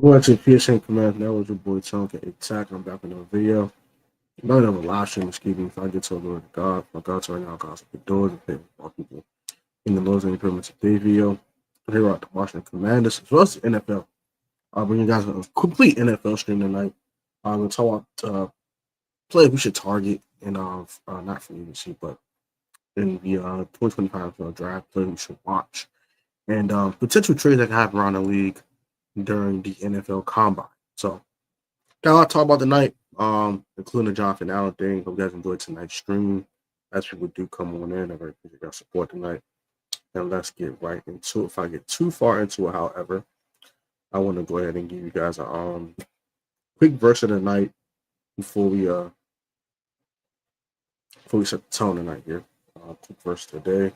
Welcome to PSN Command. That was your boy Chunk at Attack. I'm back with another video. Not another live stream, excuse me. If I get to a Lord of God, my God's right now, God's the doors and pay all people in the Lord's and Pyramids of today's video. Here are the Washington Commanders as well as the NFL. I'll bring you guys a complete NFL stream tonight. I'm going to talk about players we should target in not for agency, but in the 2025 draft, players we should watch, and potential trades that can happen around the league during the NFL Combine. So, got a lot to talk about tonight, including the Jonathan Allen thing. Hope you guys enjoyed tonight's stream. As people do come on in, I very appreciate your support tonight. And let's get right into it. If I get too far into it, however, I want to go ahead and give you guys a quick verse of the night before we set the tone tonight here. Quick verse today.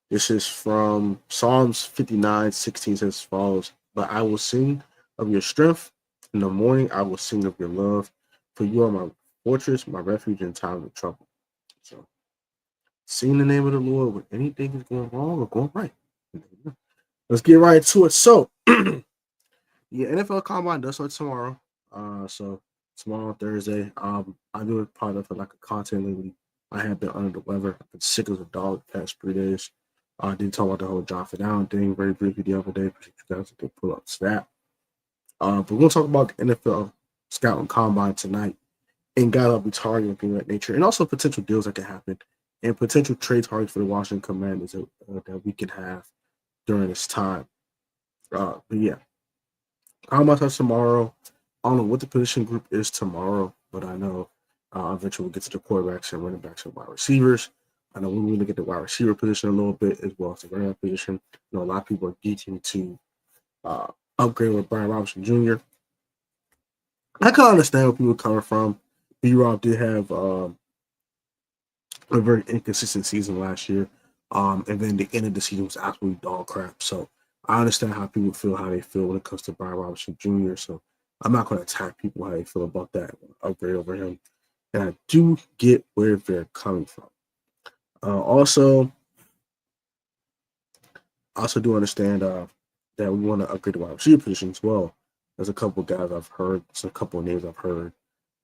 This is from Psalms 59:16 says as follows: "But I will sing of your strength. In the morning I will sing of your love, for you are my fortress, my refuge in times of trouble." So, sing the name of the Lord when anything is going wrong or going right. Let's get right to it. So, the NFL Combine does start tomorrow. So tomorrow, Thursday. I do it part of like a content lately. I have been under the weather. I've been sick as a dog the past 3 days. I did talk about the whole Jonathan Allen thing very briefly the other day. Appreciate you guys to pull up to that. But we're going to talk about the NFL Scouting Combine tonight and guys I'll be targeting things of that nature, and also potential deals that can happen and potential trade targets for the Washington Commanders that we can have during this time. But yeah, Combine starts tomorrow. I don't know what the position group is tomorrow, but I know eventually we'll get to the quarterbacks and running backs and wide receivers. I know we're going to get the wide receiver position a little bit as well as the running back position. You know, a lot of people are geeking to upgrade with Brian Robinson Jr. I can understand where people are coming from. B-Rob did have a very inconsistent season last year. And then the end of the season was absolutely dog crap. So I understand how people feel how they feel when it comes to Brian Robinson Jr. So I'm not going to attack people how they feel about that upgrade over him. And I do get where they're coming from. Also do understand that we want to upgrade the wide receiver position as well. There's a couple of guys I've heard, a couple of names I've heard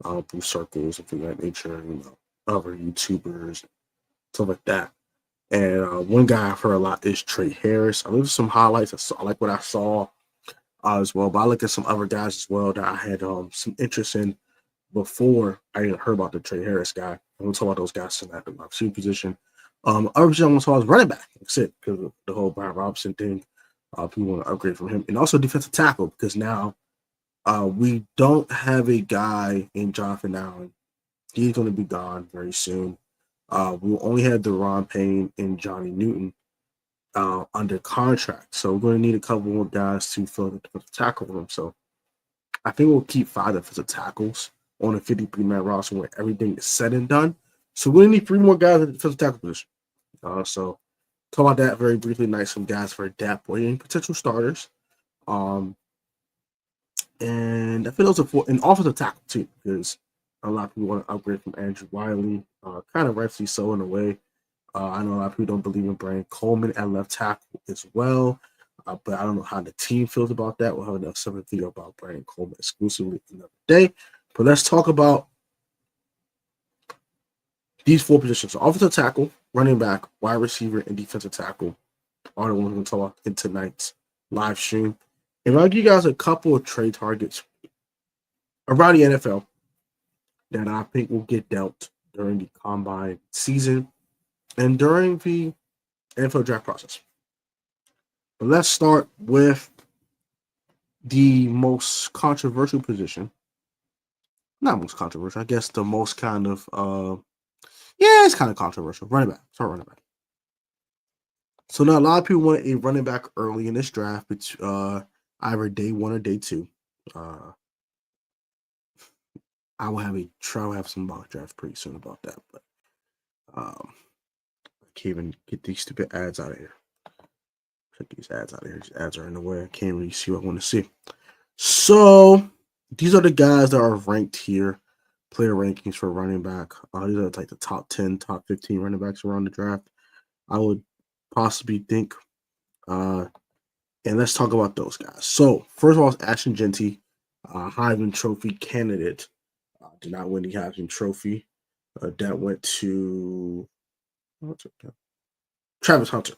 through circles and things of that nature, you know, other YouTubers, stuff like that. And one guy I've heard a lot is Trey Harris. I looked at some highlights. I like what I saw as well, but I looked at some other guys as well that I had some interest in before I even heard about the Trey Harris guy. I'm going to talk about those guys tonight in my receiver position. Other position I want to talk about is running back. That's it, because of the whole Brian Robinson thing. People want to upgrade from him. And also defensive tackle, because now we don't have a guy in Jonathan Allen. He's going to be gone very soon. We'll only have Deron Payne and Johnny Newton under contract. So we're going to need a couple more guys to fill the defensive tackle room. So I think we'll keep 5 defensive tackles on a 53-man roster when everything is said and done. So we're going to need 3 more guys at the defensive tackle position. So talk about that very briefly. Nice, some guys for depth and potential starters. And I feel those are for an offensive tackle too, because a lot of people want to upgrade from Andrew Wiley, kind of rightfully so in a way. I know a lot of people don't believe in Brian Coleman at left tackle as well, but I don't know how the team feels about that. We'll have enough separate video about Brian Coleman exclusively another day. But let's talk about these 4 positions. So offensive tackle, running back, wide receiver, and defensive tackle are the ones we're going to talk about in tonight's live stream. And I'll give you guys a couple of trade targets around the NFL that I think will get dealt during the combine season and during the NFL draft process. But let's start with the most controversial position. Not most controversial, I guess the most kind of it's kind of controversial. Running back. Start running back. So now a lot of people want a running back early in this draft, either day 1 or day 2. I will have some mock drafts pretty soon about that, but I can't even get these stupid ads out of here. Check these ads out of here. These ads are in the way. I can't really see what I want to see. So these are the guys that are ranked here, player rankings for running back. These are like the top 10, top 15 running backs around the draft. I would possibly think And let's talk about those guys. So, first of all, it's Ashton Genty, Heisman Trophy candidate. Did not win the Heisman Trophy. That went to Travis Hunter.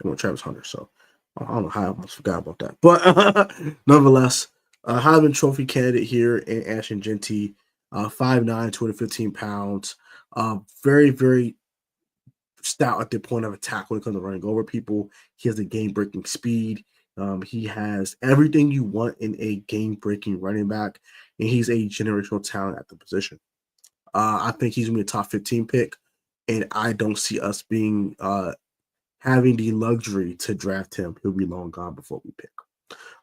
They went Travis Hunter. So, I don't know how I almost forgot about that. But nonetheless, Heisman Trophy candidate here in Ashton Genty, 5'9", 215 pounds. Very, very stout at the point of attack when it comes to running over people. He has a game-breaking speed. He has everything you want in a game-breaking running back, and he's a generational talent at the position. I think he's going to be a top 15 pick, and I don't see us being having the luxury to draft him. He'll be long gone before we pick.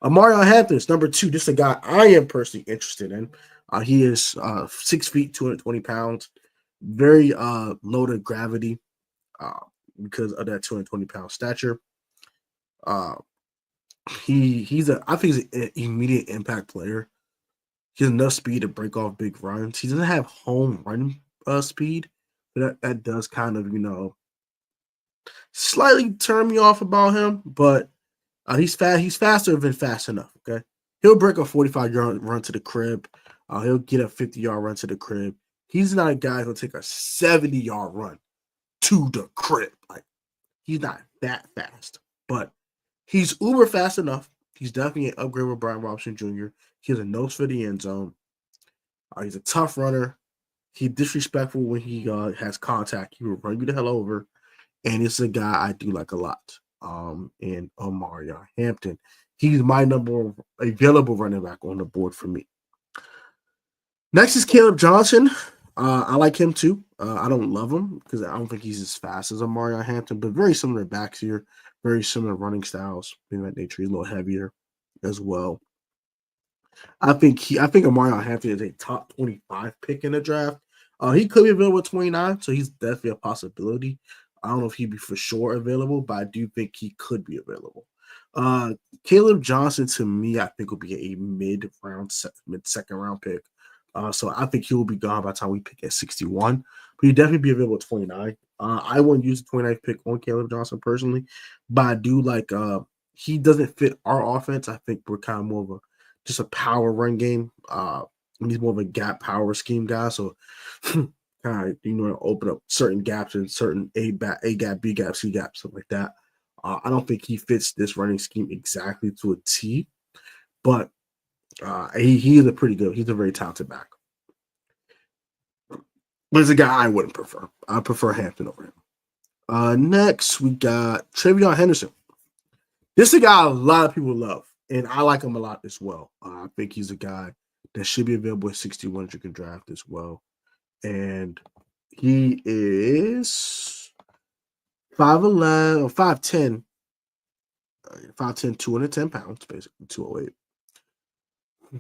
Mario Hampton's number 2. This is a guy I am personally interested in. He is 6 feet, 220 pounds, very low to gravity because of that 220-pound stature. I think he's an immediate impact player. He has enough speed to break off big runs. He doesn't have home run speed, but that does kind of slightly turn me off about him. But he's fast. He's faster than fast enough. Okay, he'll break a 45-yard run to the crib. He'll get a 50-yard run to the crib. He's not a guy who'll take a 70-yard run to the crib. Like, he's not that fast, but he's uber fast enough. He's definitely an upgrade with Brian Robinson Jr. He has a nose for the end zone. He's a tough runner. He's disrespectful when he has contact. He will run you the hell over. And it's a guy I do like a lot. And Mario Hampton. He's my number available running back on the board for me. Next is Caleb Johnson. I like him too. I don't love him because I don't think he's as fast as Mario Hampton, but very similar backs here, very similar running styles, being that nature. He's a little heavier as well. I think Mario Hampton is a top 25 pick in the draft. He could be available at 29, so he's definitely a possibility. I don't know if he'd be for sure available, but I do think he could be available. Caleb Johnson, to me, I think will be a mid-second round pick. So I think he will be gone by the time we pick at 61. But he'd definitely be available at 29. I wouldn't use the 29th pick on Caleb Johnson personally, but I do like he doesn't fit our offense. I think we're kind of more of just a power run game. He's more of a gap power scheme guy. So kind of, open up certain gaps in certain A gap, B gap, C gap, stuff like that. I don't think he fits this running scheme exactly to a T, but he is a pretty good. He's a very talented back. But it's a guy I wouldn't prefer. I prefer Hampton over him. Next, we got Travion Henderson. This is a guy a lot of people love, and I like him a lot as well. I think he's a guy that should be available at 61 that you can draft as well. And he is 5'11 or 5'10, 5'10, 210 pounds, basically 208.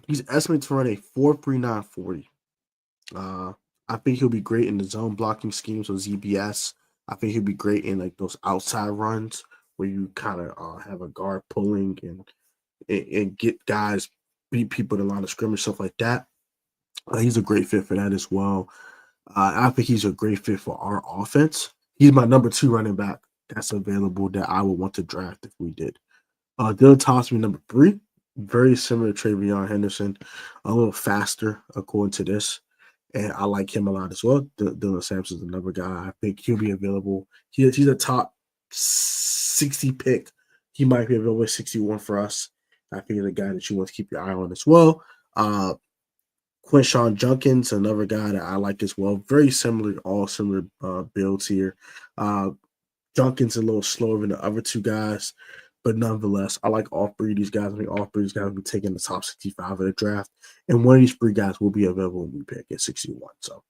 He's estimated to run a 4.39 40. I think he'll be great in the zone blocking scheme, so ZBS. I think he'll be great in like those outside runs where you kind of have a guard pulling and get guys, beat people in the line of scrimmage, stuff like that. He's a great fit for that as well. I think he's a great fit for our offense. He's my number 2 running back that's available that I would want to draft if we did. Dylan Thompson, number 3. Very similar to Travion Henderson, a little faster according to this. And I like him a lot as well. Dylan Sampson's another guy. I think he'll be available. He's a top 60 pick. He might be available at 61 for us. I think he's a guy that you want to keep your eye on as well. Quinshawn Junkins, another guy that I like as well. Very similar, all similar builds here. Junkins a little slower than the other 2 guys, but nonetheless, I like all 3 of these guys. I think all 3 of these guys will be taking the top 65 of the draft, and one of these 3 guys will be available when we pick at 61. So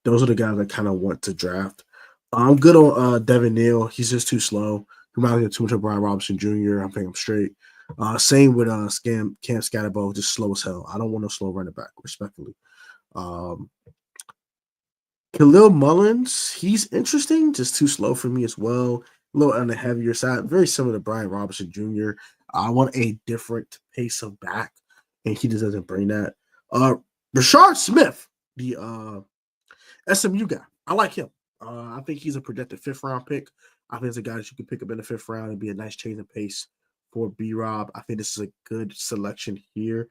those are the guys I kind of want to draft. I'm good on Devin Neal. He's just too slow. He reminds me too much of Brian Robinson Jr. I think I'm straight. Same with Cam Scatterbo, just slow as hell. I don't want no slow running back, respectfully. Khalil Mullins, he's interesting, just too slow for me as well. A little on the heavier side, very similar to Brian Robinson Jr. I want a different pace of back, and he just doesn't bring that. Rashard Smith, the SMU guy, I like him. I think he's a projected 5th round pick. I think it's a guy that you can pick up in the 5th round and be a nice change of pace for B-Rob. I think this is a good selection here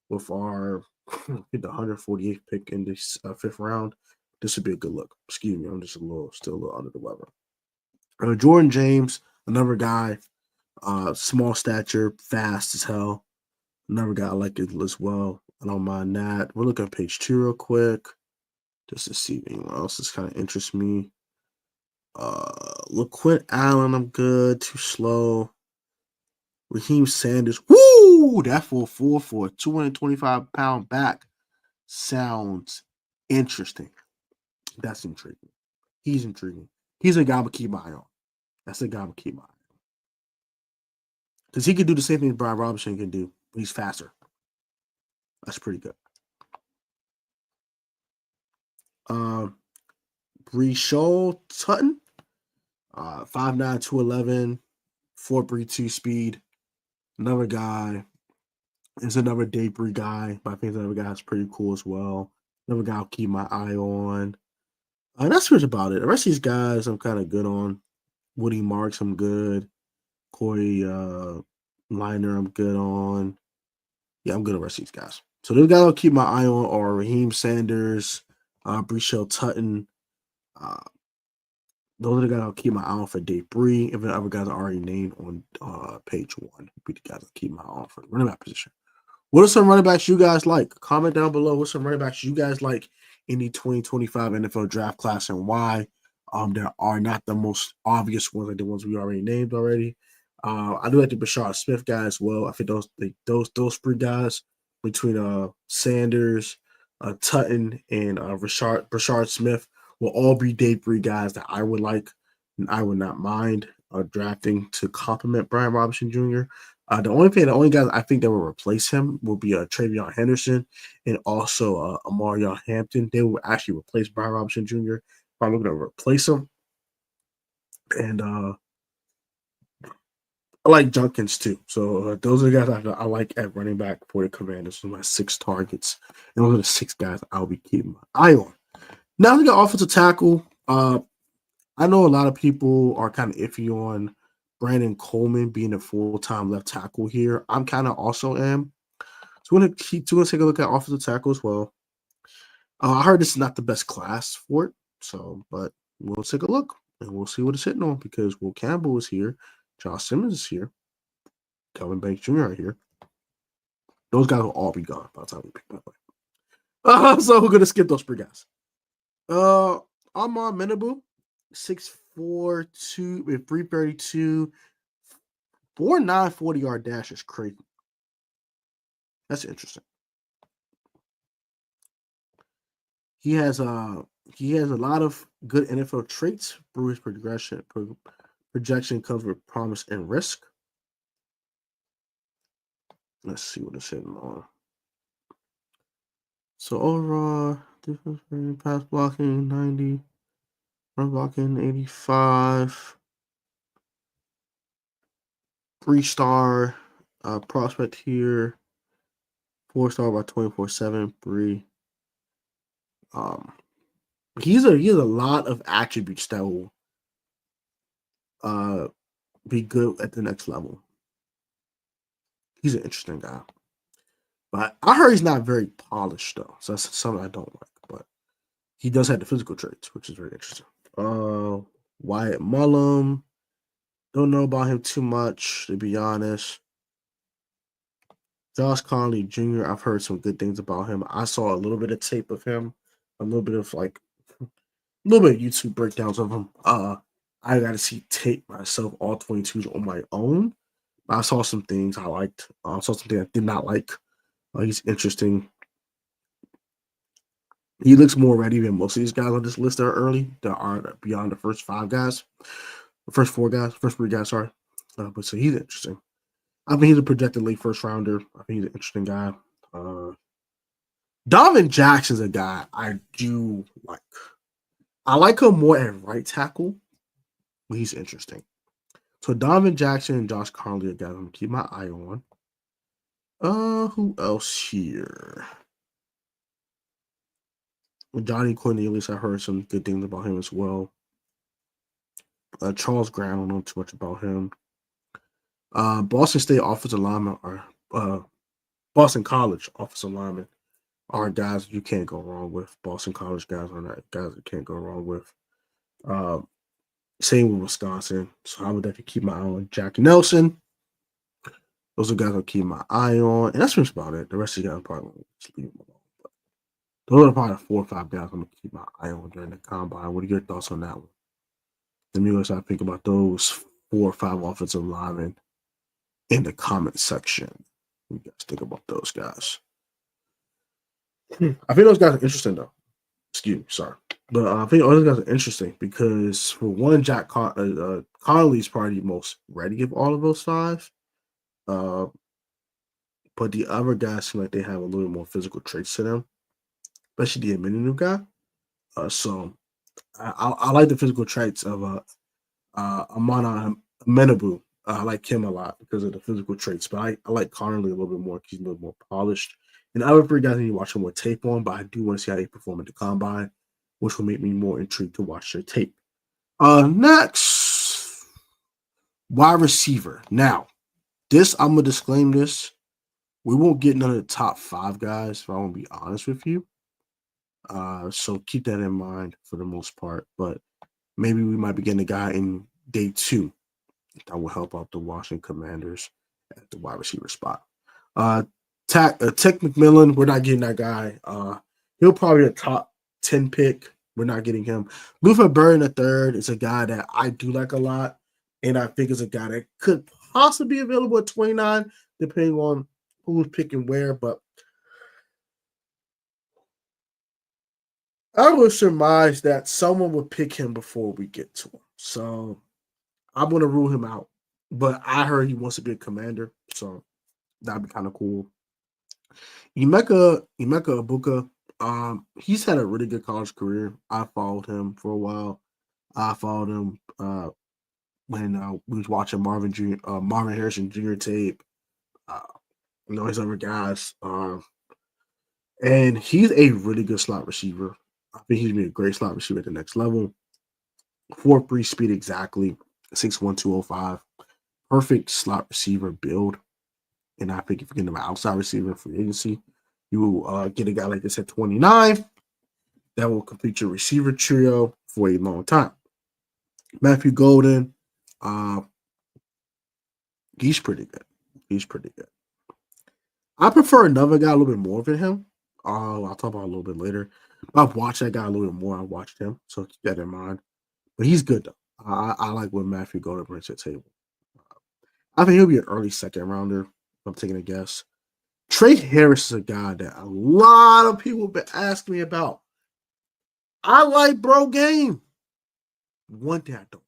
with our the 148th pick in this fifth round. This would be a good look. Excuse me, I'm just still a little under the weather. Jordan James, another guy, small stature, fast as hell. Another guy I like it as well. I don't mind that. We'll look at page 2 real quick just to see if anyone else is kind of interests me. LaQuint Allen, I'm good. Too slow. Raheem Sanders. Woo! That 4-4 for a 225-pound back sounds interesting. That's intriguing. He's intriguing. He's a guy to keep my eye on. That's a guy to keep my eye on. Because he can do the same thing Brian Robinson can do. But he's faster. That's pretty good. Breeshaw Tutton. 5'9", 211, 4.32 speed. Another guy is another debris guy, but I think another guy is pretty cool as well. Another guy I'll keep my eye on. That's pretty about it. The rest of these guys I'm kind of good on. Woody Marks, I'm good. Corey Liner, I'm good on. Yeah, I'm good on the rest of these guys. So those guys I'll keep my eye on are Raheem Sanders, Breeshaw Tutton. Those are the guys I'll keep my eye on for day 3. If the other guys are already named on page 1, be the guys I'll keep my eye on for the running back position. What are some running backs you guys like? Comment down below. What's some running backs you guys like in the 2025 NFL draft class and why? There are not the most obvious ones, like the ones we already named already. I do like the Brashard Smith guy as well. I think those 3 guys between Sanders, Tutton, and Brashard Smith will all be day 3 guys that I would like and I would not mind drafting to complement Brian Robinson Jr. The only guys I think that will replace him will be Travion Henderson and also Amarion Hampton. They will actually replace Brian Robinson Jr. If I'm looking to replace him. And I like Junkins too. So those are the guys I like at running back for the Commanders. Those are my 6 targets. And those are the 6 guys I'll be keeping my eye on. Now we got offensive tackle. I know a lot of people are kind of iffy on Brandon Coleman being a full-time left tackle here. I'm kind of also am. So we're going to take a look at offensive tackle as well. I heard this is not the best class for it. But we'll take a look and we'll see what it's hitting on because Will Campbell is here. Josh Simmons is here. Kelvin Banks Jr. are here. Those guys will all be gone by the time we pick that way. So we're going to skip those 3 guys. Amar Menabu, 6'4", 332, 4.9 40-yard dash is crazy. That's interesting. He has a lot of good NFL traits. Brewer's projection comes with promise and risk. Let's see what it's hitting on. So overall, defense pass blocking 90, run blocking 85, 3-star prospect here, 4-star by 24/7, 3. He has a lot of attributes that will be good at the next level. He's an interesting guy. But I heard he's not very polished, though. So that's something I don't like. But he does have the physical traits, which is very interesting. Wyatt Mullum. Don't know about him too much, to be honest. Josh Conley Jr., I've heard some good things about him. I saw a little bit of tape of him. A little bit of YouTube breakdowns of him. I got to see tape myself, all 22s on my own. I saw some things I liked. I saw something I did not like. He's interesting. He looks more ready than most of these guys on this list that are early, that are beyond the first 5 guys. The first 3 guys, sorry. But so he's interesting. I think he's a projected late first rounder. I think he's an interesting guy. Donovan Jackson's a guy I do like. I like him more at right tackle, but he's interesting. So Donovan Jackson and Josh Conley are guys I'm going to keep my eye on. Who else here? Johnny Cornelius, I heard some good things about him as well. Charles Grant, I don't know too much about him. Boston State offensive linemen are Boston College offensive linemen are guys you can't go wrong with. Boston College guys are not guys you can't go wrong with. Uh, Same with Wisconsin. So I would definitely keep my eye on Jack Nelson. Those are guys I'll keep my eye on. And that's just about it. The rest of the guys probably won't just leave them alone. But those are probably 4 or 5 guys I'm going to keep my eye on during the combine. What are your thoughts on that one? Let me know what I think about those 4 or 5 offensive linemen in the comment section. What do you guys think about those guys? I think those guys are interesting, though. Excuse me, sorry. But I think all those guys are interesting because, for one, Conley's probably the most ready of all of those 5. Uh, but the other guys seem like they have a little more physical traits to them, especially the Aminu guy. So I like the physical traits of Amana Amenabu. I like him a lot because of the physical traits, but I like Conley a little bit more because he's a little more polished. And the other 3 guys I need to watch more tape on, but I do want to see how they perform at the combine, which will make me more intrigued to watch their tape. Next, wide receiver. Now, this I'm gonna disclaim this. We won't get none of the top 5 guys, if I want to be honest with you. So keep that in mind for the most part. But maybe we might be getting a guy in day 2 that will help out the Washington Commanders at the wide receiver spot. Tech McMillan, we're not getting that guy. He'll probably be a top 10 pick. We're not getting him. Luther Burden III is a guy that I do like a lot, and I think is a guy that could possibly be available at 29, depending on who's picking where. But I would surmise that someone would pick him before we get to him. So I'm going to rule him out. But I heard he wants to be a commander, so that'd be kind of cool. Emeka Ibuka, he's had a really good college career. I followed him for a while. I followed him when we was watching Marvin Harrison Jr. tape. Uh, his other guys. And he's a really good slot receiver. I think he's be a great slot receiver at the next level. 4.3 speed exactly, 6'1", 205. Perfect slot receiver build. And I think if you get him an outside receiver for agency, you will get a guy like this at 29 that will complete your receiver trio for a long time. Matthew Golden, he's pretty good. He's pretty good. I prefer another guy a little bit more than him. I'll talk about it a little bit later. I've watched that guy a little bit more. I watched him, so keep that in mind. But he's good, though. I like what Matthew Golden brings to the table. I think he'll be an early second rounder, if I'm taking a guess. Trey Harris is a guy that a lot of people have been asking me about. I like bro game. One thing I don't.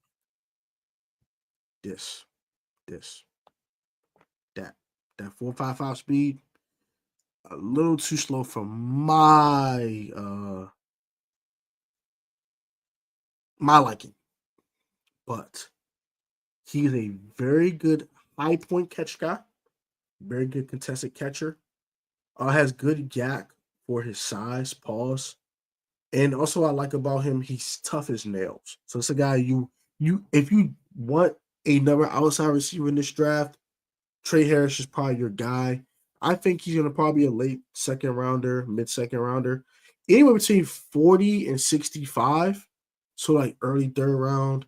That 4.55 speed, a little too slow for my liking. But he's a very good high point catch guy, very good contested catcher. Has good yak for his size, pause. And also I like about him, he's tough as nails. So it's a guy you if you want another outside receiver in this draft, Trey Harris is probably your guy. I think he's going to probably be a late second rounder, mid second rounder, anywhere between 40 and 65. So like early third round,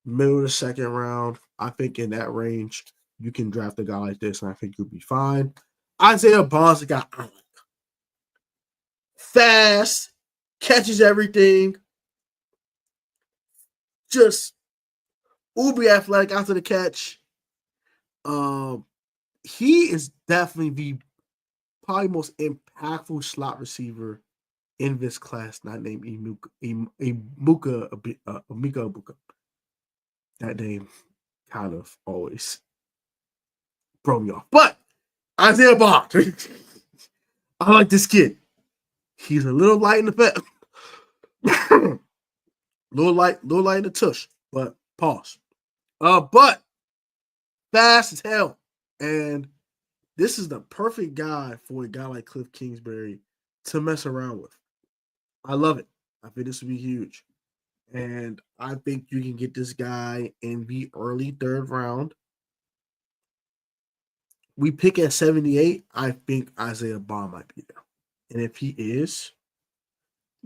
middle of the second round. I think in that range, you can draft a guy like this, and I think you'll be fine. Isaiah Bond's a guy I like. Fast, catches everything, just uber athletic after the catch. He is definitely the probably most impactful slot receiver in this class, not named Emeka Ibuka. That name kind of always throw me off. But Isaiah Bond, I like this kid. He's a little light in the back. little light in the tush, but pause. But fast as hell. And this is the perfect guy for a guy like Cliff Kingsbury to mess around with. I love it. I think this would be huge. And I think you can get this guy in the early third round. we pick at 78, I think Isaiah Bond might be there. And if he is,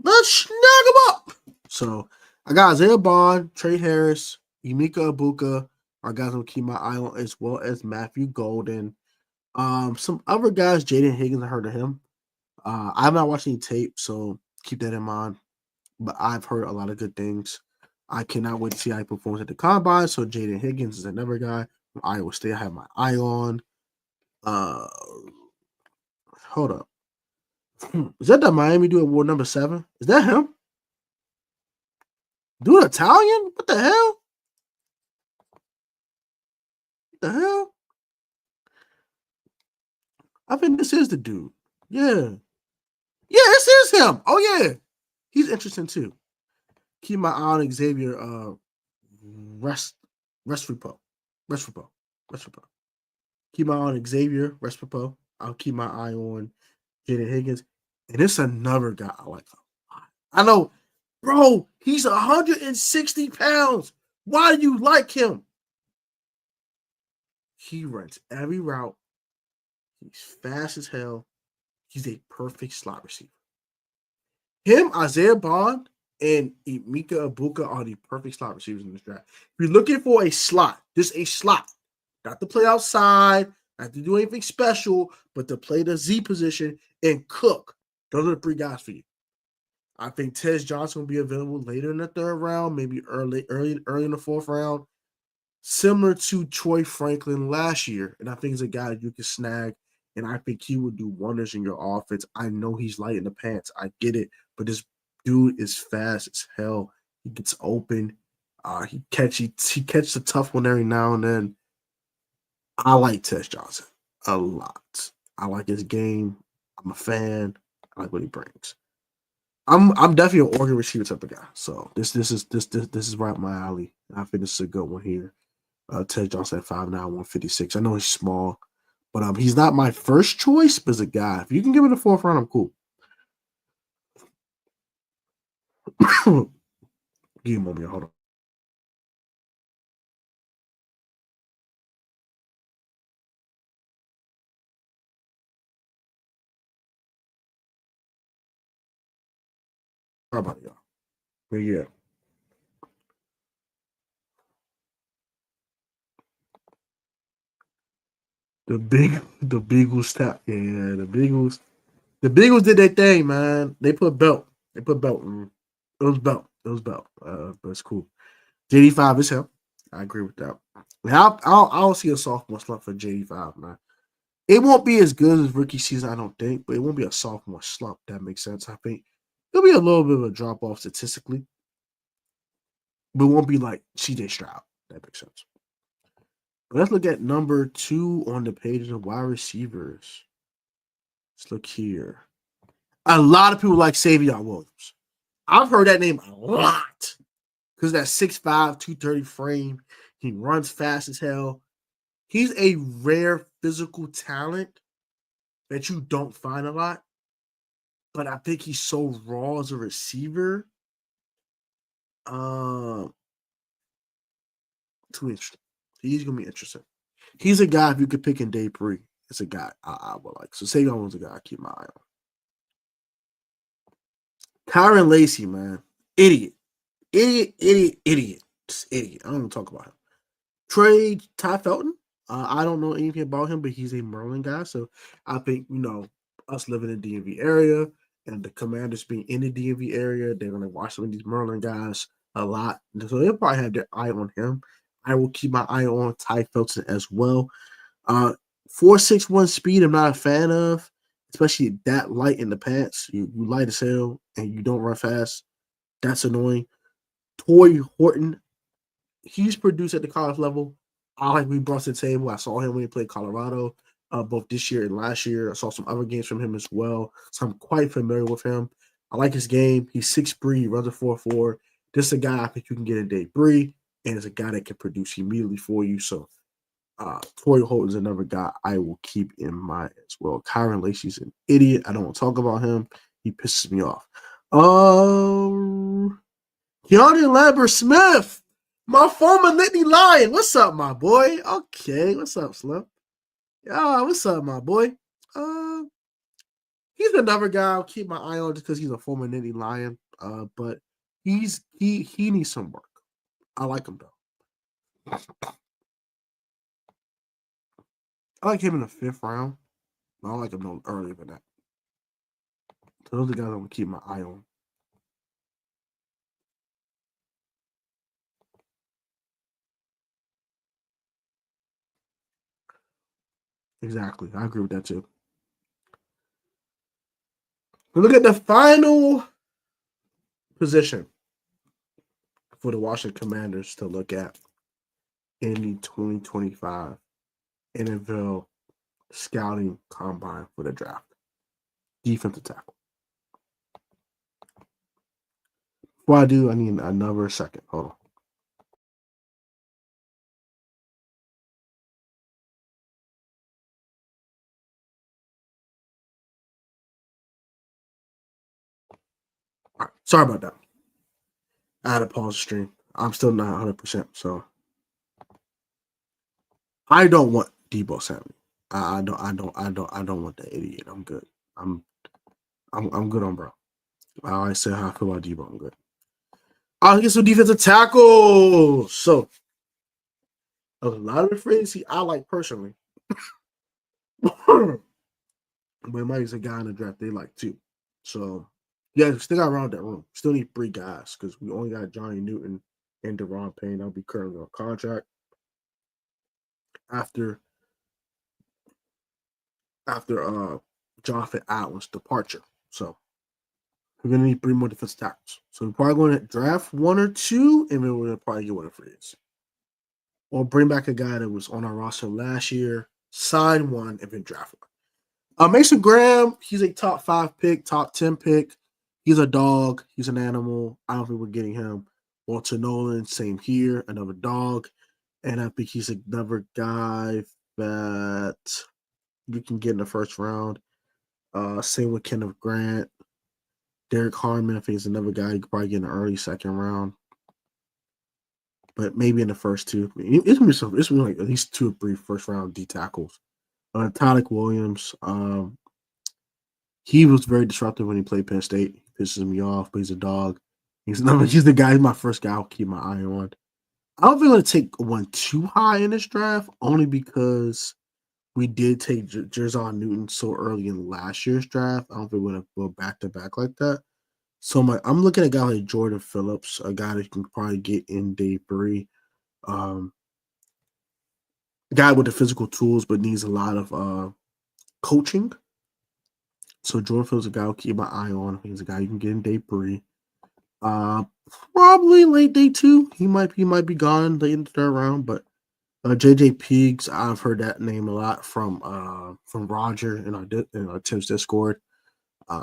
let's snag him up. So I got Isaiah Bond, Trey Harris, Emeka Ibuka are guys I'll keep my eye on, as well as Matthew Golden. Some other guys, Jaden Higgins, I heard of him. I'm not watching tape, so keep that in mind. But I've heard a lot of good things. I cannot wait to see how he performs at the combine. So Jaden Higgins is another guy from Iowa State I have my eye on. Hold up. Is that the Miami dude award number 7? Is that him? Dude, Italian? What the hell? What the hell? I think this is the dude. Yeah. Yeah, this is him. Oh, yeah. He's interesting, too. Keep my eye on Xavier Restrepo. Keep my eye on Xavier Restrepo. I'll keep my eye on Jaden Higgins. And it's another guy I like a lot. I know, bro, he's 160 pounds. Why do you like him? He runs every route. He's fast as hell. He's a perfect slot receiver. Him, Isaiah Bond, and Emeka Ibuka are the perfect slot receivers in this draft. If you're looking for a slot, just a slot, not to play outside, not to do anything special, but to play the Z position and cook, those are the 3 guys for you. I think Tez Johnson will be available later in the 3rd round, maybe early in the 4th round, similar to Troy Franklin last year. And I think he's a guy that you can snag, and I think he would do wonders in your offense. I know he's light in the pants. I get it, but this dude is fast as hell. He gets open. He catches a tough one every now and then. I like Tez Johnson a lot. I like his game. I'm a fan. I like what he brings. I'm definitely an Oregon receiver type of guy. So this is right up my alley. I think this is a good one here. Ted Johnson at 5'9", 156. I know he's small, but he's not my first choice, but as a guy, if you can give me the 4th round, I'm cool. Give me a moment, hold on. How about y'all? But yeah. The Beagles tap. Yeah, the Beagles. The Beagles did their thing, man. They put belt. It was belt. But it's cool. JD5 is him. I agree with that. I'll see a sophomore slump for JD5, man. It won't be as good as rookie season, I don't think, but it won't be a sophomore slump. That makes sense. I think it'll be a little bit of a drop off statistically, but it won't be like CJ Stroud. That makes sense. But let's look at number 2 on the page of wide receivers. Let's look here. A lot of people like Savion Williams. I've heard that name a lot because that 6'5", 230 frame. He runs fast as hell. He's a rare physical talent that you don't find a lot. But I think he's so raw as a receiver. Too interesting. He's gonna be interesting. He's a guy if you could pick in day 3. It's a guy I would like. So Savion was a guy I keep my eye on. Tyron Lacey, man. Idiot. Just idiot. I don't even talk about him. Trade Ty Felton. I don't know anything about him, but he's a Maryland guy. So I think, us living in the DMV area and the Commanders being in the DMV area, they're going to watch some of these Maryland guys a lot. So they'll probably have their eye on him. I will keep my eye on Ty Felton as well. 4.61 speed, I'm not a fan of, especially that light in the pants. You light as hell and you don't run fast. That's annoying. Toy Horton, he's produced at the college level. I like we brought to the table. I saw him when he played Colorado, both this year and last year. I saw some other games from him as well, so I'm quite familiar with him. I like his game. He's 6'3", he runs a 4.4. This is a guy I think you can get in day 3, and it's a guy that can produce immediately for you. So Toy Holt is another guy I will keep in mind as well. Kyron Lacey's an idiot. I don't want to talk about him. He pisses me off. Keanu Lambert Smith, my former Nittany Lion. What's up, my boy? Okay, what's up, Slim? What's up, my boy? Uh, he's another guy I'll keep my eye on just because he's a former Nittany Lion. But he needs some work. I like him though. I like him in the 5th round. I don't like him no earlier than that. So those are the guys I'm gonna keep my eye on. Exactly. I agree with that too. But look at the final position for the Washington Commanders to look at in the 2025 NFL Scouting Combine for the draft. Defensive tackle. Before I do, I need another second. Hold on. All right. Sorry about that. I had to pause the stream. I'm still not 100%. So I don't want Debo Samuel. I don't want that idiot. I'm good. I'm good on bro. I always say how I feel about Debo. I'm good. I'll get some defensive tackle. So a lot of the phrases I like personally. But Mike's a guy in the draft they like too. So yeah, we still got around that room. Still need 3 guys because we only got Johnny Newton and Deron Payne. That'll be currently on contract after Jonathan Allen's departure. So we're gonna need 3 more defensive tackles. So we're probably going to draft 1 or 2, and then we're gonna probably get one of free agents. Or bring back a guy that was on our roster last year, sign one, and then draft one. Mason Graham, he's a top 5 pick, top 10 pick. He's a dog. He's an animal. I don't think we're getting him. Walter Nolan, same here, another dog. And I think he's another guy that you can get in the 1st round. Same with Kenneth Grant. Derek Harmon, I think is another guy you could probably get in the early 2nd round. But maybe in the first 2. It's gonna be like at least 2 or 3 first round D tackles. Tylik Williams, he was very disruptive when he played Penn State. He pisses me off, but he's a dog. He's the guy. He's my first guy I'll keep my eye on. I don't think I'm going to take one too high in this draft, only because we did take Jerzon Newton so early in last year's draft. I don't think we're going to go back to back like that. So I'm looking at a guy like Jordan Phillips, a guy that you can probably get in day 3. A guy with the physical tools, but needs a lot of coaching. So Jordan Phillips is a guy I'll keep my eye on. He's a guy you can get in day 3. Probably late day 2. He might be gone late in the 3rd round, but JJ Peegs, I've heard that name a lot from Roger in our Tim's Discord.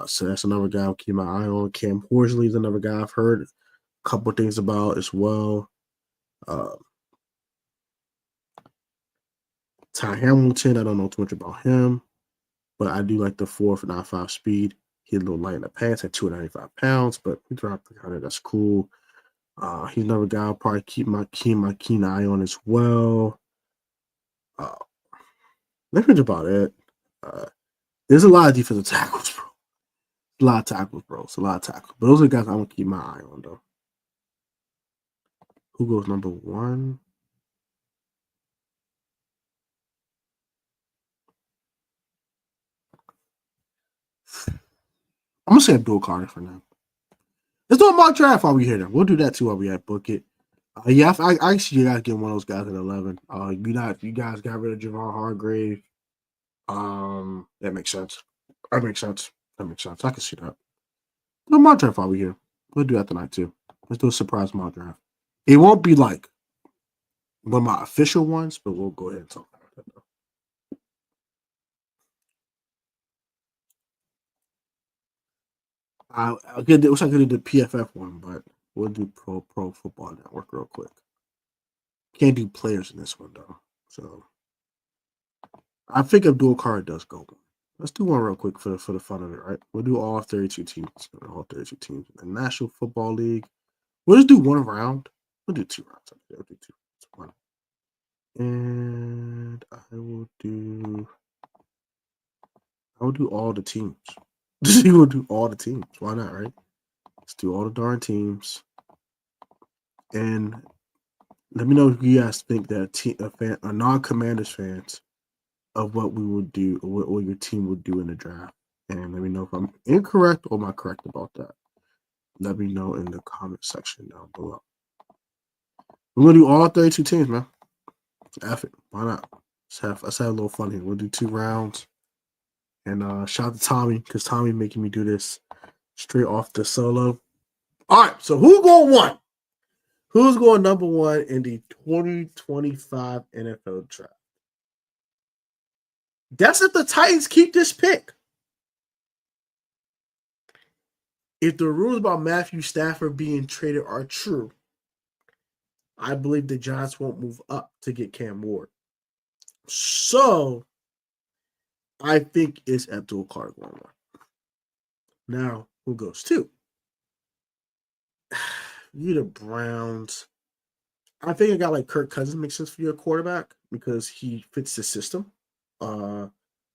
So that's another guy I'll keep my eye on. Cam Horsley is another guy I've heard a couple things about as well. Ty Hamilton, I don't know too much about him, but I do like the 4.95 speed. He's a little light in the pants at 295 pounds, but he dropped 300. That's cool. He's another guy I'll probably keep my keen eye on as well. That's about it. There's a lot of defensive tackles, bro. A lot of tackles, bro. It's a lot of tackles. But those are the guys I'm gonna keep my eye on, though. Who goes number 1? I'm gonna say Abdul Carter for now. Let's do a mock draft while we here. Then we'll do that too while we at book it. Yeah, I actually got to get one of those guys at 11. You guys got rid of Javon Hargrave. That makes sense. That makes sense. I can see that. Do a mock draft while we here. We'll do that tonight too. Let's do a surprise mock draft. It won't be like one of my official ones, but we'll go ahead and talk about that though. I'll get. Wish I could do the PFF one, but we'll do Pro Football Network real quick. Can't do players in this one though, so I think Abdul Carr does go. Let's do one real quick for the fun of it, right? We'll do all 32 teams. All 32 teams. The National Football League. We'll just do one round. We'll do 2 rounds. We'll do 2. It's one. And I'll do all the teams. We will do all the teams. Why not, right? Let's do all the darn teams. And let me know if you guys think that a non-Commanders fans of what we would do or what your team would do in the draft. And let me know if I'm incorrect or am I correct about that. Let me know in the comment section down below. We're gonna do all 32 teams, man. F it. Why not? Let's have a little fun here. We'll do 2 rounds. And shout out to Tommy, because Tommy making me do this straight off the solo. All right, so who going 1? Who's going number 1 in the 2025 NFL draft? That's if the Titans keep this pick. If the rumors about Matthew Stafford being traded are true, I believe the Giants won't move up to get Cam Ward. So, I think it's Abdul Carter going 1. Now, who goes 2? You the Browns. I think a guy like Kirk Cousins makes sense for your quarterback because he fits the system.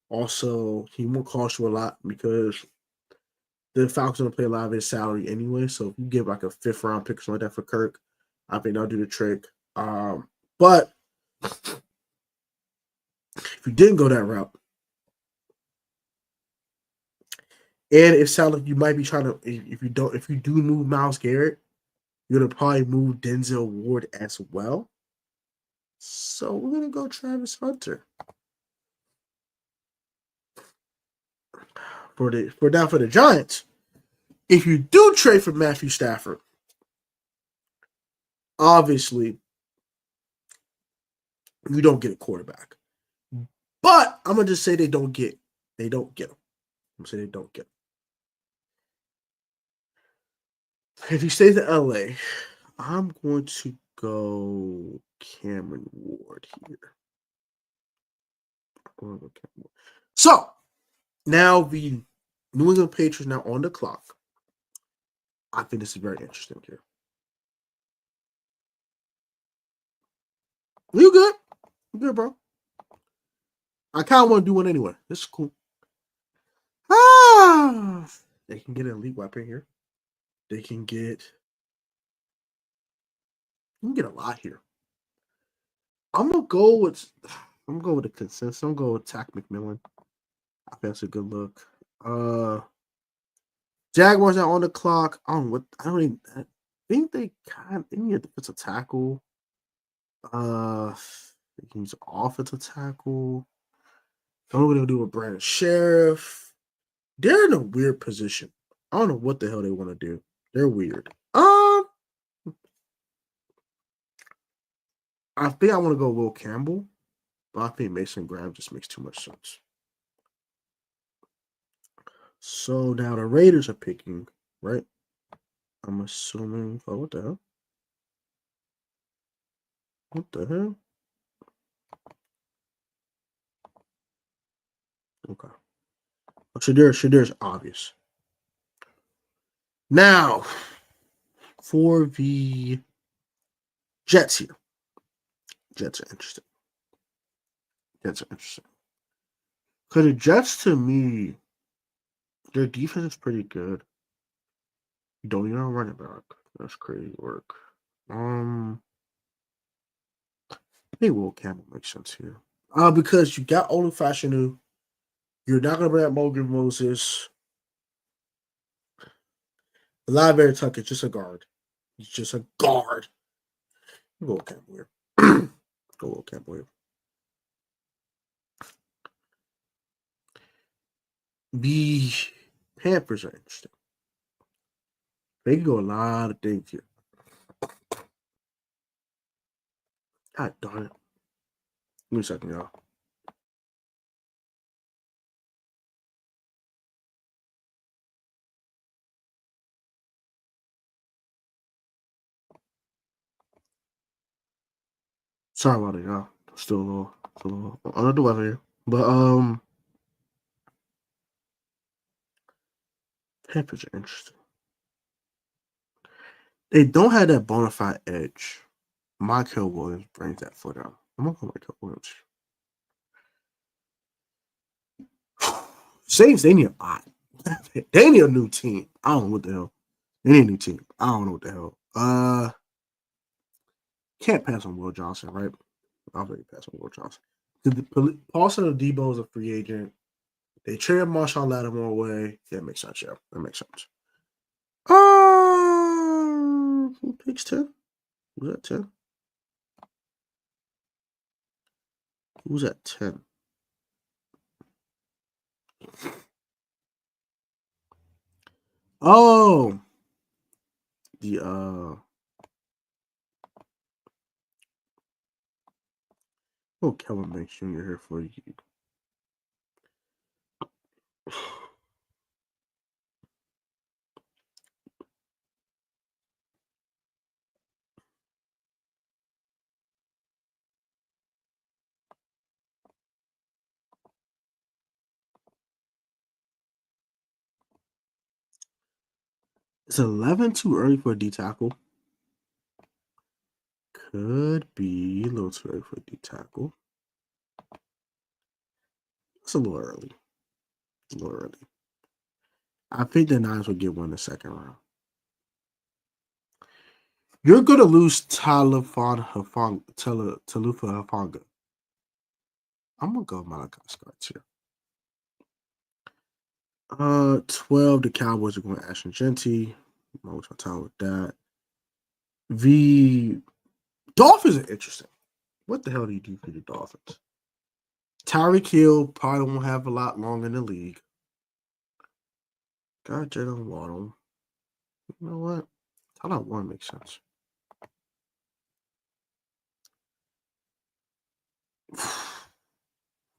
Also, he won't cost you a lot because the Falcons don't play a lot of his salary anyway. So if you give like a 5th round pick or something like that for Kirk, I think that'll do the trick. But if you didn't go that route, and it sounds like you might be trying to, if you do move Myles Garrett, you're gonna probably move Denzel Ward as well. So we're gonna go Travis Hunter. For the Giants, if you do trade for Matthew Stafford, obviously you don't get a quarterback. But I'm gonna just say they don't get him. I'm gonna say they don't get him. If he stays in LA, I'm going to go Cameron Ward here. So now the New England Patriots now on the clock. I think this is very interesting here. You good? You good, bro? I kind of want to do one anyway. This is cool. They can get an elite weapon here. They can get. You can get a lot here. I'm gonna go with the consensus. I'm gonna go with Tack McMillan. I think that's a good look. Jaguars are on the clock. I think they need a defensive tackle. They can use an offensive tackle. I don't know what they'll do with Brandon Sheriff. They're in a weird position. I don't know what the hell they want to do. They're weird. I think I want to go Will Campbell, but I think Mason Graham just makes too much sense. So now the Raiders are picking, right? I'm assuming. Oh, what the hell? What the hell? Okay. Shadir's obvious. Now, for the Jets here. Jets are interesting. Because the Jets, to me, their defense is pretty good. You don't even run it back. That's crazy work. I think Will Campbell makes sense here. Because you got Olufashinu. You're not going to bring up Morgan Moses. Lavere Tuck is just a guard. He's just a guard. Go Campbell here. Go Campbell here. The Panthers are interesting. They can go a lot of things here. God darn it. Give me a second, y'all. Sorry about it, y'all. Still a little under the weather here. But Panthers are interesting. They don't have that bona fide edge. Michael Williams brings that for them. I'm gonna go Michael Williams. Saints, they need a lot. They need a new team. I don't know what the hell. They need a new team. I don't know what the hell. Can't pass on Will Johnson, right? I'll really pass on Will Johnson. Paulson Debo is a free agent. They traded Marshawn Lattimore away. Yeah, that makes sense. Yeah, that makes sense. Who picks 10? Who's at 10? Who's at 10? Oh, the Kevin Banks Jr. here for you. Is 11 too early for a D tackle? Could be a little too early for a D tackle. It's a little early. A little early. I think the Niners will get one in the second round. You're going to lose Talufa Hafanga. I'm going to go Malachi Scott here. 12, the Cowboys are going to Ashton Genty. I'm always going to tell with that. The Dolphins are interesting. What the hell do you do for the Dolphins? Tyreek Hill probably won't have a lot long in the league. Got Jalen Waddle. You know what? Tyler Warren makes sense.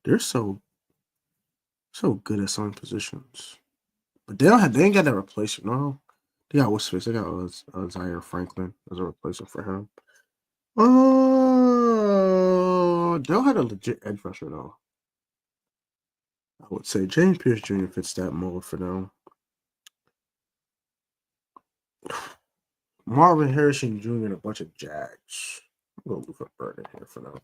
They're so good at some positions, but they ain't got that replacement. No, they got what's face. They got Zaire Franklin as a replacement for him. They'll have a legit edge rusher though. I would say James Pierce Jr. fits that mold for them. Marvin Harrison Jr. and a bunch of Jags. I'm gonna move a bird in here for them.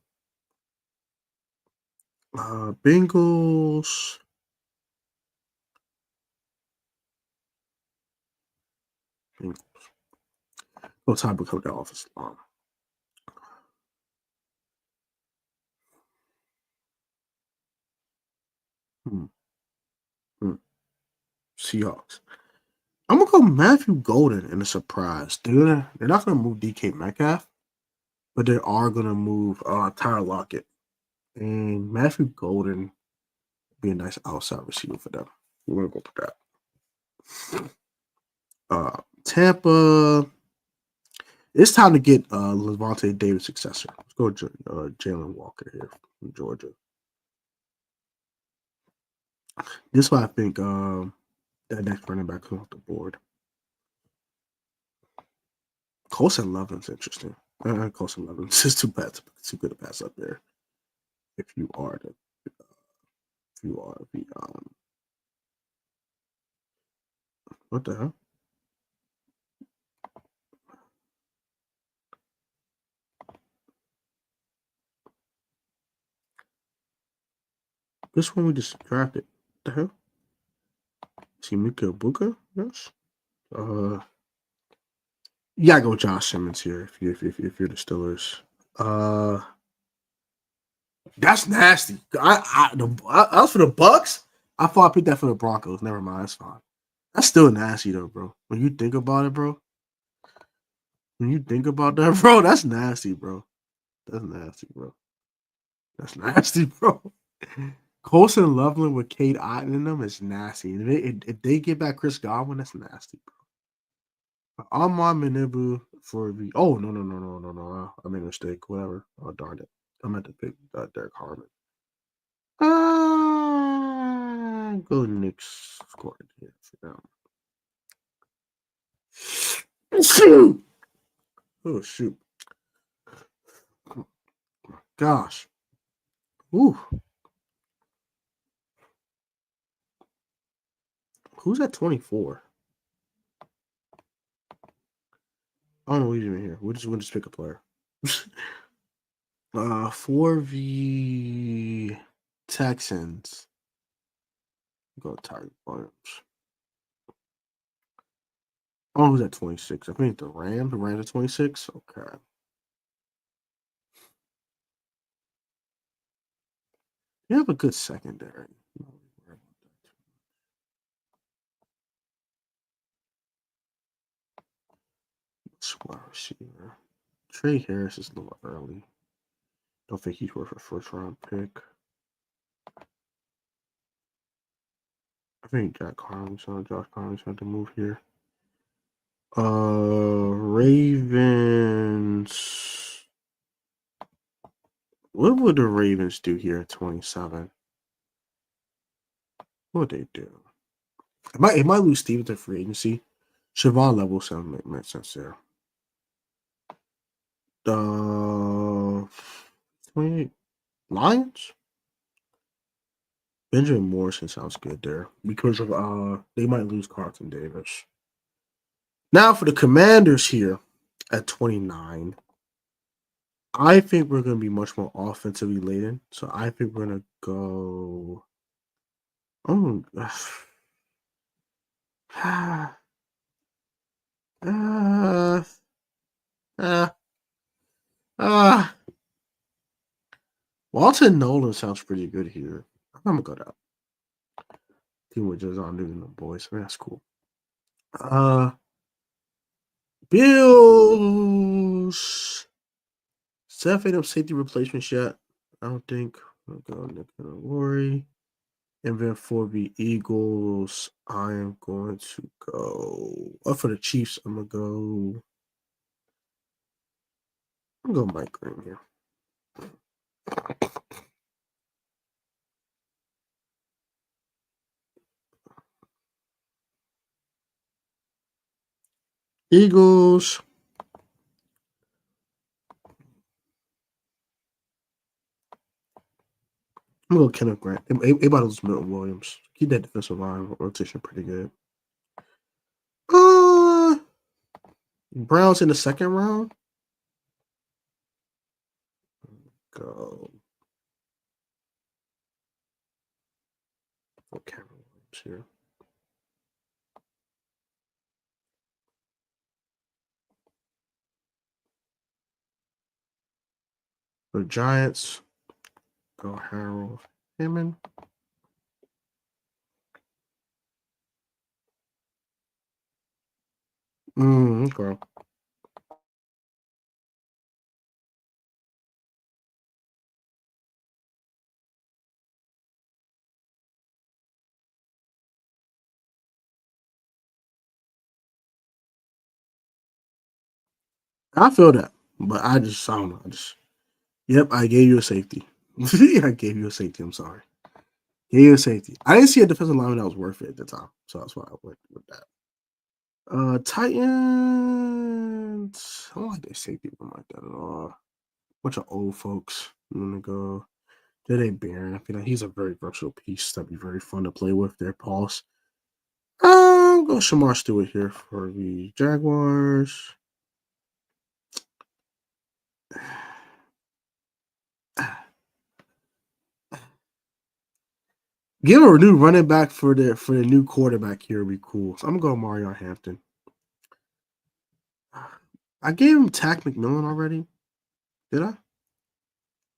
Bengals. No time to cover the office line. Seahawks. I'm gonna go Matthew Golden in a surprise. They're not gonna move DK Metcalf, but they are gonna move Tyler Lockett. And Matthew Golden be a nice outside receiver for them. We're gonna go for that. Tampa. It's time to get Levante Davis' successor. Let's go Jalen Walker here from Georgia. This is why I think that next running back comes off the board. Colson Loveland's interesting. Colson Loveland. It's just too good to pass up there. If you are the what the hell? This one we just drafted. What the hell? Simika Buka? Yes. You gotta go Josh Simmons here if you're the Steelers. That's nasty. I was for the Bucks. I thought I picked that for the Broncos. Never mind, that's fine. That's still nasty though, bro. When you think about it, bro. When you think about that, bro, that's nasty, bro. That's nasty, bro. That's nasty, bro. Colson Loveland with Kate Otten in them is nasty. If they get back Chris Godwin, that's nasty, bro. Amon Minibu for the. Oh no! I made a mistake. Whatever. Oh darn it! I meant to pick Derek Harmon. Go Knicks scored here for them. Shoot! Oh shoot! Gosh. Ooh. Who's at 24? I don't know who's even here. We'll just pick a player. For the Texans, go Tyreek Williams. Oh, who's at 26? I think the Rams. The Rams at 26. Okay. You have a good secondary. Wide receiver. Trey Harris is a little early. Don't think he's worth a first round pick. I think Josh Collins had to move here. Ravens. What would the Ravens do here at 27? What would they do? It might lose Steven to free agency. Siobhan level sound makes sense there. 28 Lions. Benjamin Morrison sounds good there because of they might lose Carlton Davis. Now for the Commanders here at 29. I think we're going to be much more offensively laden. So I think we're going to go. Oh, Walton Nolan sounds pretty good here. I'm gonna go down. Team with just on doing the boys. I mean, that's cool. Bills. Seth ain't up safety replacement yet. I don't think. I'll go Nick and Lori. And then for the Eagles, I am going to go. For the Chiefs, I'm gonna go Mike Green here. Eagles. I'm gonna go Kenneth Grant. Everybody was Milton Williams. Keep that defensive line rotation pretty good. Browns in the second round. Go. Okay, Williams here. The Giants. Go Harold Hammond. Okay. I feel that, but I don't know. Yep, I gave you a safety. I gave you a safety. I'm sorry. Gave you a safety. I didn't see a defensive lineman that was worth it at the time, so that's why I went with that. Titans. I don't like their safety room like that at all. Bunch of old folks. I'm gonna go. Jay Barron. I feel like he's a very versatile piece that'd be very fun to play with. Their pulse. I'll go Shamar Stewart here for the Jaguars. Give a new running back for the new quarterback here would be cool. So I'm gonna go Mario Hampton. I gave him Tack McMillan already. Did I?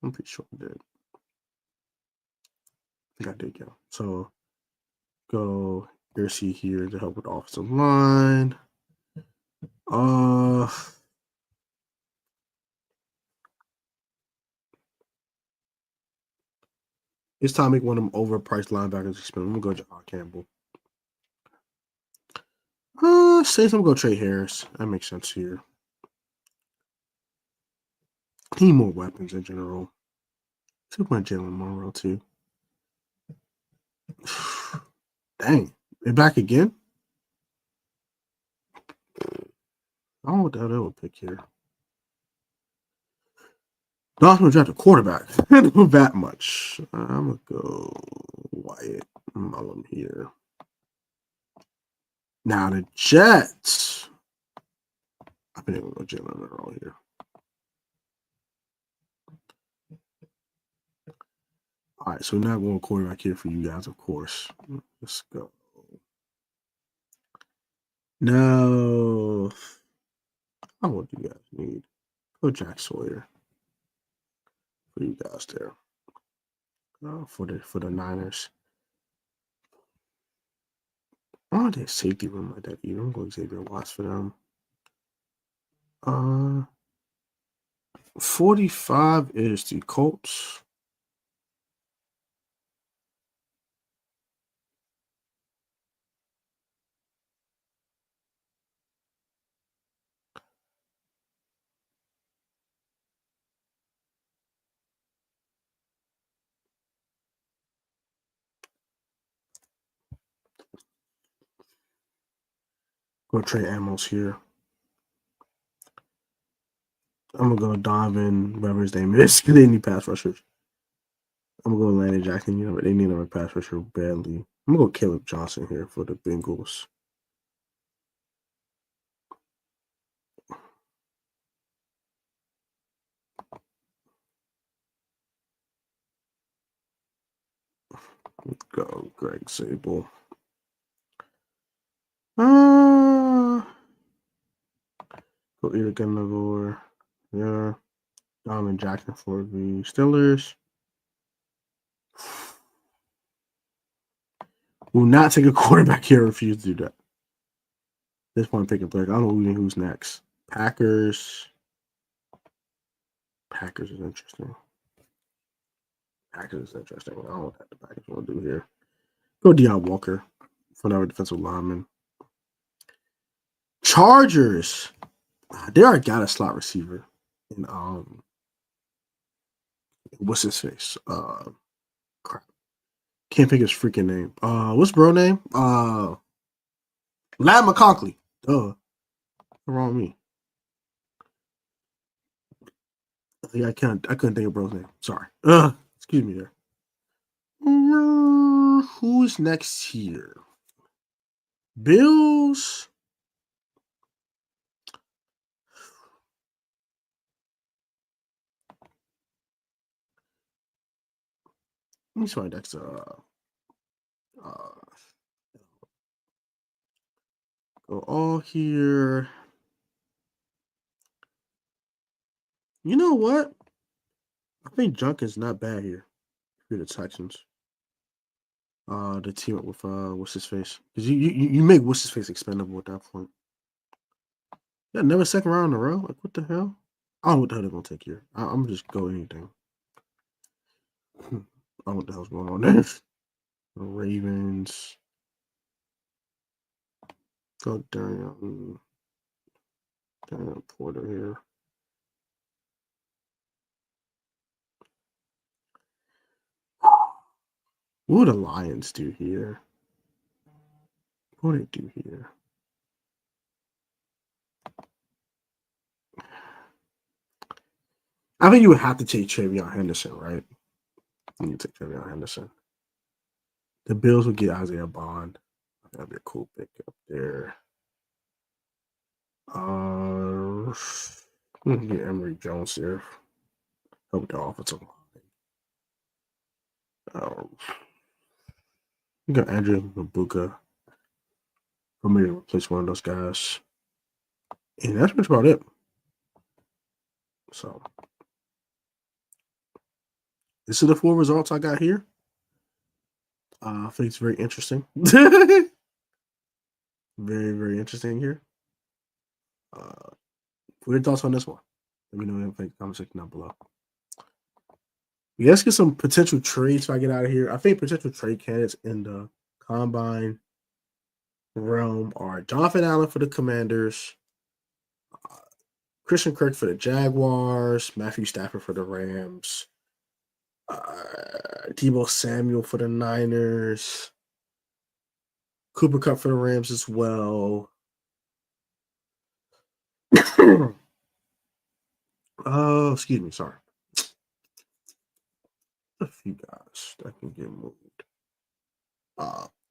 I'm pretty sure I did. I think I did, yeah. So go Jersey here to help with the offensive line. It's time to make one of them overpriced linebackers expensive. I'm gonna go John Campbell. Say I'm gonna go Trey Harris. That makes sense here. Need more weapons in general. Took my Jalen Monroe too. Dang, they're back again. I don't know what the hell they would pick here. No, I'm gonna draft a quarterback. I don't know that much. I'm gonna go Wyatt Mullum here. Now the Jets. I think I'm gonna go Jalen Monroe here. All right, so now going quarterback here for you guys, of course. Let's go. No. How what do you guys need? Go Jack Sawyer for you guys there. For the Niners. Oh, they safety room like that either. I'm going Xavier Watts for them. 45 is the Colts. Go trade Amos here. I'm gonna go Donovan, whatever his name is. They need pass rushers. I'm gonna go Landon Jackson. You know, they need a pass rusher badly. I'm gonna go Caleb Johnson here for the Bengals. Go Greg Sable. Go either Gunnar, yeah. Donovan Jackson for the Steelers. Will not take a quarterback here. Refuse to do that. This point, pick a pick. I don't know who's next. Packers. Packers is interesting. Packers is interesting. I don't know what the Packers want to do here. Go Deion Walker for another defensive lineman. Chargers. They already got a slot receiver. And what's his face? Crap. Can't think of his freaking name. What's bro name? Lad McConkey. Duh. What's wrong with me? I couldn't think of bro's name. Sorry. Excuse me there. Who's next here? Bills. Let me see my next. Go all here. You know what? I think Junkin's not bad here for the Texans. The team up with what's his face? Because you make what's his face expendable at that point. Yeah, never second round in a row. Like what the hell? I don't know what the hell they're gonna take here. I'm gonna just go anything. I don't know what the hell's going on there. The Ravens. Go Darian Porter here. What do the Lions do here? What do they do here? I think you would have to take Travion Henderson, right? You need to take Travion Henderson. The Bills would get Isaiah Bond. That'd be a cool pick up there. We can get Emory Jones here. Help the offensive line. We got Andrew Mabuka. For me to replace one of those guys. And that's much about it. So this is the 4 results I got here. I think it's very interesting. Very, very interesting here. What are your thoughts on this one? Let me know in the comment section down below. Let's get some potential trades if I get out of here. I think potential trade candidates in the combine realm are Jonathan Allen for the Commanders, Christian Kirk for the Jaguars, Matthew Stafford for the Rams, Deebo Samuel for the Niners, Cooper Kupp for the Rams as well. Excuse me, sorry. A few guys that can get moved.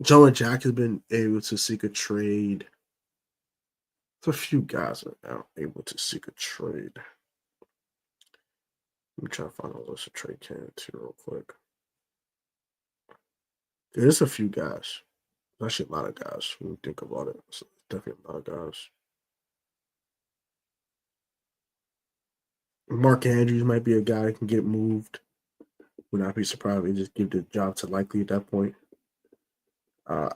Joe and Jack has been able to seek a trade. There's a few guys that are able to seek a trade. Let me try to find a list of trade candidates here real quick. There's a few guys. Actually, a lot of guys when you think about it. So definitely a lot of guys. Mark Andrews might be a guy that can get moved. Would not be surprised if they just give the job to Likely at that point. Uh,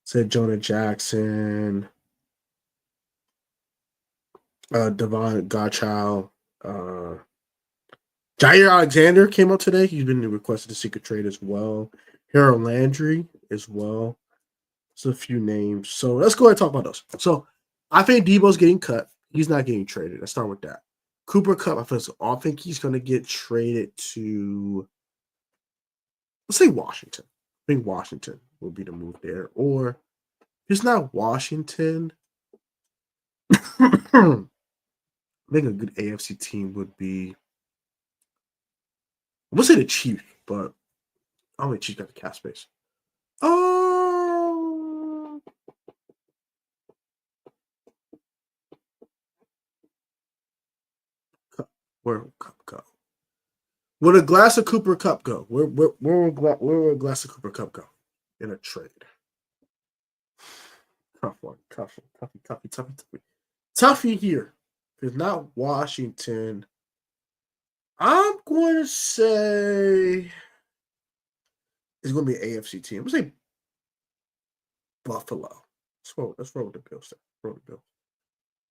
said Jonah Jackson, Devon Godchild, Jaire Alexander came out today. He's been requested a secret trade as well. Harold Landry as well. There's a few names. So let's go ahead and talk about those. So I think Debo's getting cut. He's not getting traded. Let's start with that. Cooper Cup, I think he's going to get traded to, let's say Washington. I think Washington will be the move there. Or if it's not Washington, I think a good AFC team would be, I would say the Chiefs, but I don't think Chiefs got the cap space. Oh, where will Cup go? Where a glass of Cooper Cup go? Where will a glass of Cooper Cup go in a trade? Tough one, toughy here. If it's not Washington, I'm going to say it's going to be an AFC team. I'm going to say Buffalo. Let's roll with the Bills. Roll with the Bills.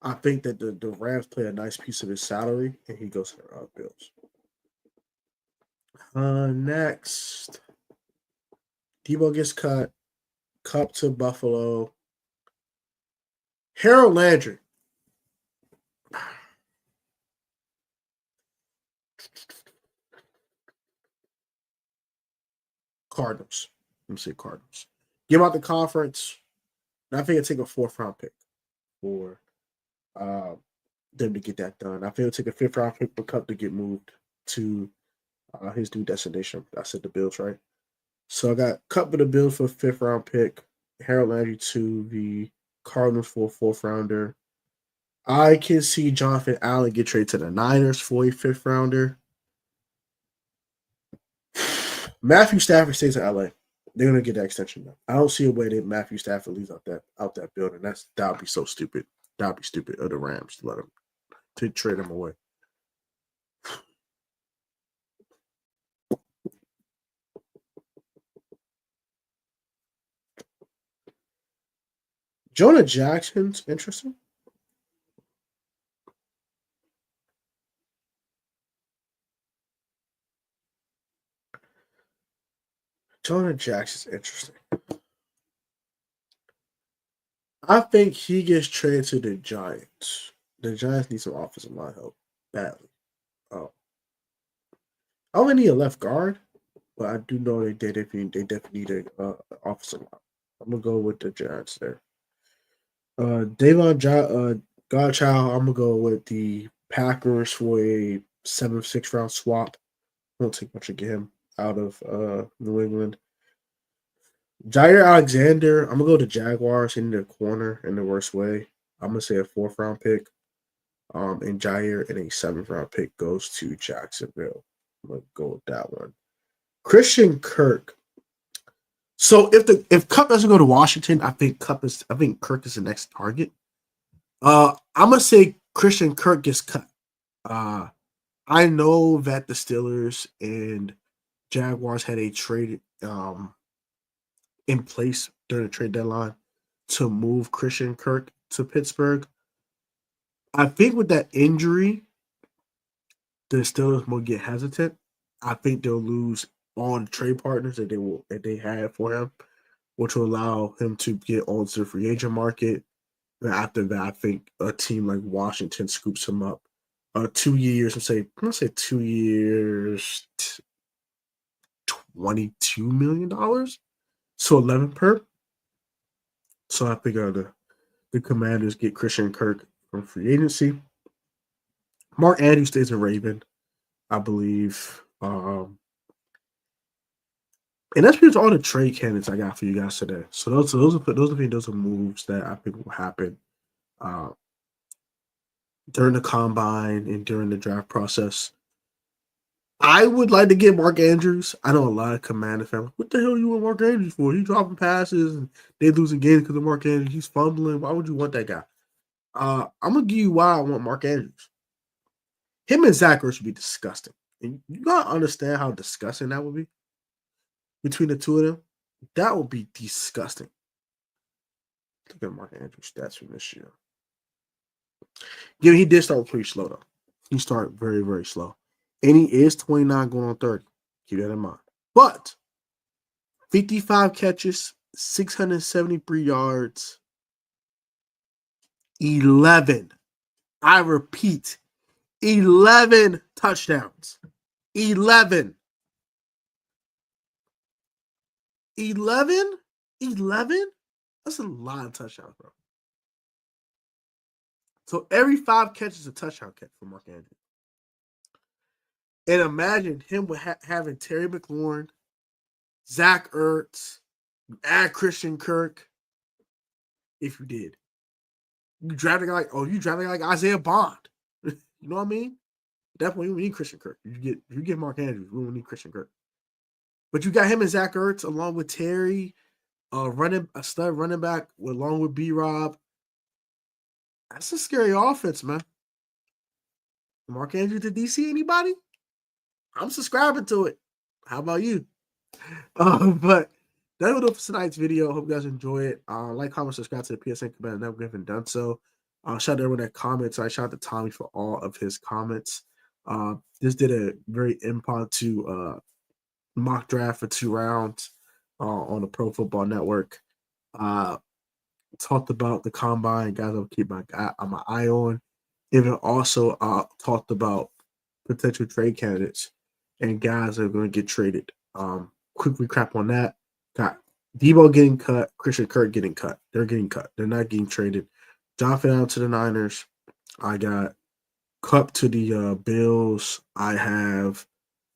I think that the Rams play a nice piece of his salary, and he goes to the Bills. Next, Debo gets cut. Cup to Buffalo. Harold Landry. Cardinals. Let me say Cardinals. Give out the conference. And I think it'll take a 4th-round pick for them to get that done. I think it'll take a 5th-round pick for Cup to get moved to his new destination. I said the Bills, right? So I got Cup with the Bills for a 5th-round pick. Harold Landry to the Cardinals for a 4th-rounder. I can see Jonathan Allen get traded to the Niners for a 5th-rounder. Matthew Stafford stays in LA. They're gonna get that extension done. I don't see a way that Matthew Stafford leaves out that building. That would be so stupid. That would be stupid of the Rams to let him to trade him away. Jonah Jackson's interesting. Jonah Jackson's interesting. I think he gets traded to the Giants. The Giants need some offensive line help badly. I only need a left guard, but I do know they definitely need a offensive line. I'm gonna go with the Giants there. Godchild, I'm gonna go with the Packers for a 7th, 6th-round swap. Won't take much to get him out of New England. Jaire Alexander, I'm gonna go to Jaguars in the corner in the worst way. I'm gonna say a 4th-round pick. And Jaire and a 7th-round pick goes to Jacksonville. I'm gonna go with that one. Christian Kirk. So if Cup doesn't go to Washington, I think Kirk is the next target. I'm gonna say Christian Kirk gets cut. I know that the Steelers and Jaguars had a trade in place during the trade deadline to move Christian Kirk to Pittsburgh. I think with that injury, the Steelers will get hesitant. I think they'll lose all the trade partners that they had for him, which will allow him to get onto the free agent market. And after that, I think a team like Washington scoops him up. 2 years, I'm gonna say 2 years, $22 million. So 11 per. So I think the Commanders get Christian Kirk from free agency. Mark Andrews stays a Raven, I believe. And that's pretty much all the trade candidates I got for you guys today. So those are moves that I think will happen during the combine and during the draft process. I would like to get Mark Andrews. I know a lot of Commander fans. What the hell you want Mark Andrews for? He's dropping passes and they losing games because of Mark Andrews. He's fumbling. Why would you want that guy? I'm gonna give you why I want Mark Andrews. Him and Zach Ertz would be disgusting. And you gotta understand how disgusting that would be between the two of them. That would be disgusting. Look at Mark Andrews' stats from this year. Yeah, he did start pretty slow though. He started very, very slow. And he is 29 going on 30. Keep that in mind. But 55 catches, 673 yards, 11. I repeat, 11 touchdowns. 11. 11? 11? That's a lot of touchdowns, bro. So every 5 catches is a touchdown catch for Mark Andrews. And imagine him with having Terry McLaurin, Zach Ertz, add Christian Kirk. If you did, you drafting like Isaiah Bond. You know what I mean? Definitely, we need Christian Kirk. You get Mark Andrews. We don't need Christian Kirk. But you got him and Zach Ertz along with Terry, a stud running back along with B-Rob. That's a scary offense, man. Mark Andrews to DC, anybody? I'm subscribing to it. How about you? But that was it for tonight's video. Hope you guys enjoy it. Like, comment, subscribe to the PSN Commander Network if you haven't done so. Shout out to everyone that comments. I shout out to Tommy for all of his comments. This did a very impromptu mock draft for 2 rounds on the Pro Football Network. Talked about the combine, guys. I'll keep my eye on. Even also talked about potential trade candidates and guys that are going to get traded. Quick recap on that. Got Debo getting cut, Christian Kirk getting cut. They're getting cut. They're not getting traded. Jonathan Allen to the Niners. I got Cup to the Bills. I have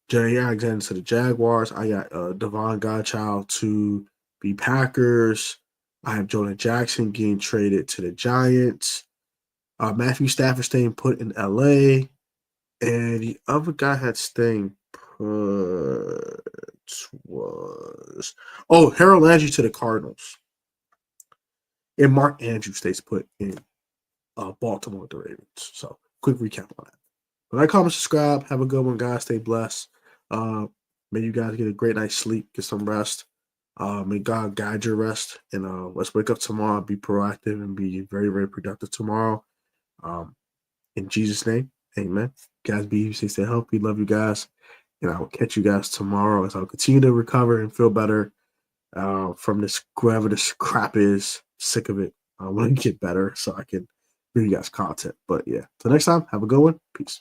Jaire Alexander to the Jaguars. I got Devon Godchild to the Packers. I have Jonah Jackson getting traded to the Giants. Matthew Stafford staying put in LA. And the other guy had staying put was Harold Landry to the Cardinals. And Mark Andrews stays put in Baltimore with the Ravens. So quick recap on that. Like, comment, subscribe. Have a good one, guys. Stay blessed. May you guys get a great night's sleep, get some rest. May God guide your rest. And let's wake up tomorrow, be proactive, and be very, very productive tomorrow. In Jesus' name, amen. Guys, be safe, stay healthy. Love you guys. And I will catch you guys tomorrow as I'll continue to recover and feel better from this, whatever this crap is. Sick of it. I want to get better so I can bring you guys content. But yeah, till next time, have a good one. Peace.